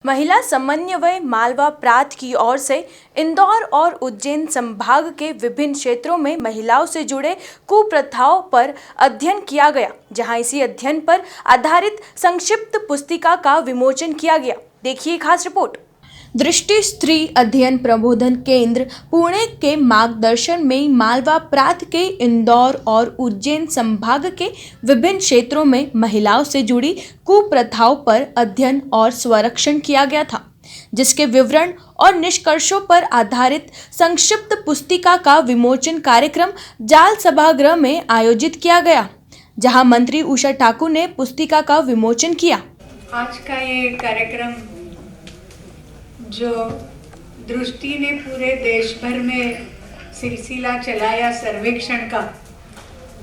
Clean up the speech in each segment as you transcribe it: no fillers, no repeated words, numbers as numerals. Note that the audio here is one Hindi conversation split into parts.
महिला समन्वय मालवा प्रांत की ओर से इंदौर और उज्जैन संभाग के विभिन्न क्षेत्रों में महिलाओं से जुड़े कुप्रथाओं पर अध्ययन किया गया, जहां इसी अध्ययन पर आधारित संक्षिप्त पुस्तिका का विमोचन किया गया। देखिए खास रिपोर्ट। दृष्टि स्त्री अध्ययन प्रबोधन केंद्र पुणे के मार्गदर्शन में मालवा प्रांत के इंदौर और उज्जैन संभाग के विभिन्न क्षेत्रों में महिलाओं से जुड़ी कुप्रथाओं पर अध्ययन और संरक्षण किया गया था, जिसके विवरण और निष्कर्षों पर आधारित संक्षिप्त पुस्तिका का विमोचन कार्यक्रम जाल सभागृह में आयोजित किया गया, जहां मंत्री उषा ठाकुर ने पुस्तिका का विमोचन किया। आज का ये कार्यक्रम जो दृष्टि ने पूरे देश भर में सिलसिला चलाया सर्वेक्षण का,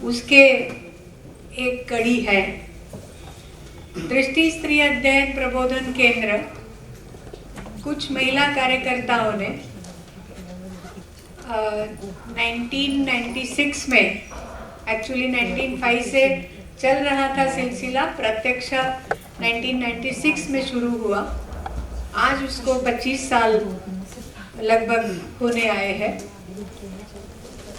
उसके एक कड़ी है। दृष्टि स्त्री अध्ययन प्रबोधन केंद्र कुछ महिला कार्यकर्ताओं ने 1996 में, एक्चुअली 1995 से चल रहा था सिलसिला, प्रत्यक्ष 1996 में शुरू हुआ। आज उसको 25 साल लगभग होने आए हैं।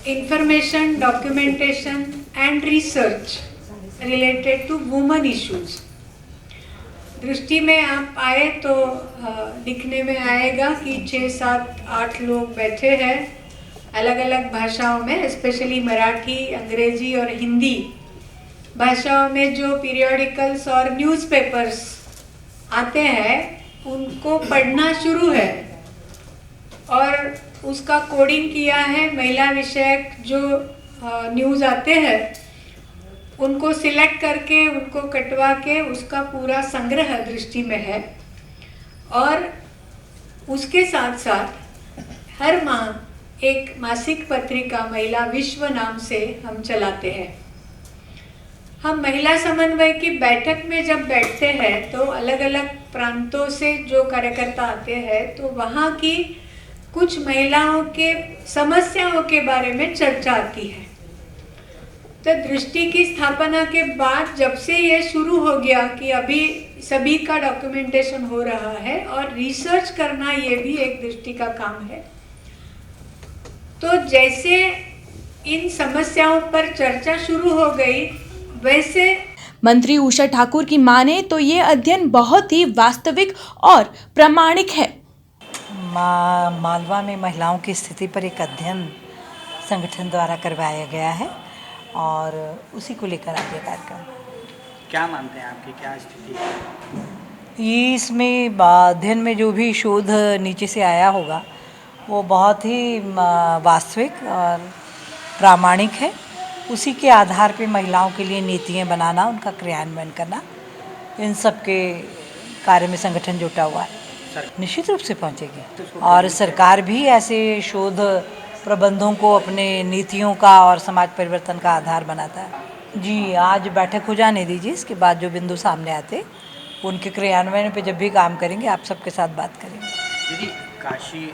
Information, documentation and research related to women issues. दृष्टि में आप आए तो दिखने में आएगा कि 6, 7, 8 लोग बैठे हैं अलग अलग भाषाओं में, स्पेशली मराठी, अंग्रेजी और हिंदी भाषाओं में जो पीरियोडिकल्स और न्यूज़पेपर्स आते हैं उनको पढ़ना शुरू है और उसका कोडिंग किया है। महिला विषयक जो न्यूज़ आते हैं उनको सिलेक्ट करके, उनको कटवा के उसका पूरा संग्रह दृष्टि में है। और उसके साथ साथ हर माह एक मासिक पत्रिका महिला विश्व नाम से हम चलाते हैं। हम महिला समन्वय की बैठक में जब बैठते हैं तो अलग अलग प्रांतों से जो कार्यकर्ता आते हैं तो वहाँ की कुछ महिलाओं के समस्याओं के बारे में चर्चा आती है। तो दृष्टि की स्थापना के बाद जब से ये शुरू हो गया कि अभी सभी का डॉक्यूमेंटेशन हो रहा है और रिसर्च करना ये भी एक दृष्टि का काम है। तो जैसे इन समस्याओं पर चर्चा शुरू हो गई, वैसे मंत्री उषा ठाकुर की माने तो ये अध्ययन बहुत ही वास्तविक और प्रामाणिक है। मालवा में महिलाओं की स्थिति पर एक अध्ययन संगठन द्वारा करवाया गया है और उसी को लेकर आज ये कार्यक्रम। क्या मानते हैं आपकी क्या स्थिति है? इसमें अध्ययन में जो भी शोध नीचे से आया होगा वो बहुत ही वास्तविक और प्रामाणिक है। उसी के आधार पे महिलाओं के लिए नीतियाँ बनाना, उनका क्रियान्वयन करना, इन सब के कार्य में संगठन जुटा हुआ है। निश्चित रूप से पहुँचेगी और सरकार भी ऐसे शोध प्रबंधों को अपने नीतियों का और समाज परिवर्तन का आधार बनाता है। जी, आज बैठक हो जाने दीजिए, इसके बाद जो बिंदु सामने आते उनके क्रियान्वयन पे जब भी काम करेंगे आप सबके साथ बात करेंगे। दीदी, काशी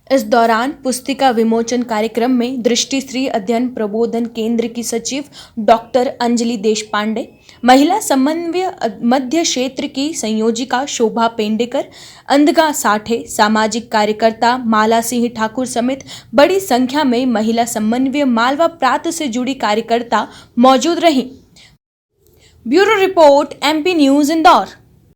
इस दौरान पुस्तिका विमोचन कार्यक्रम में दृष्टि स्त्री अध्ययन प्रबोधन केंद्र की सचिव डॉक्टर अंजलि देशपांडे, महिला समन्वय मध्य क्षेत्र की संयोजिका शोभा पेंडेकर, अंधगा साठे, सामाजिक कार्यकर्ता माला सिंह ठाकुर समेत बड़ी संख्या में महिला समन्वय मालवा प्रांत से जुड़ी कार्यकर्ता मौजूद रहीं। Bureau report, MP news Indore.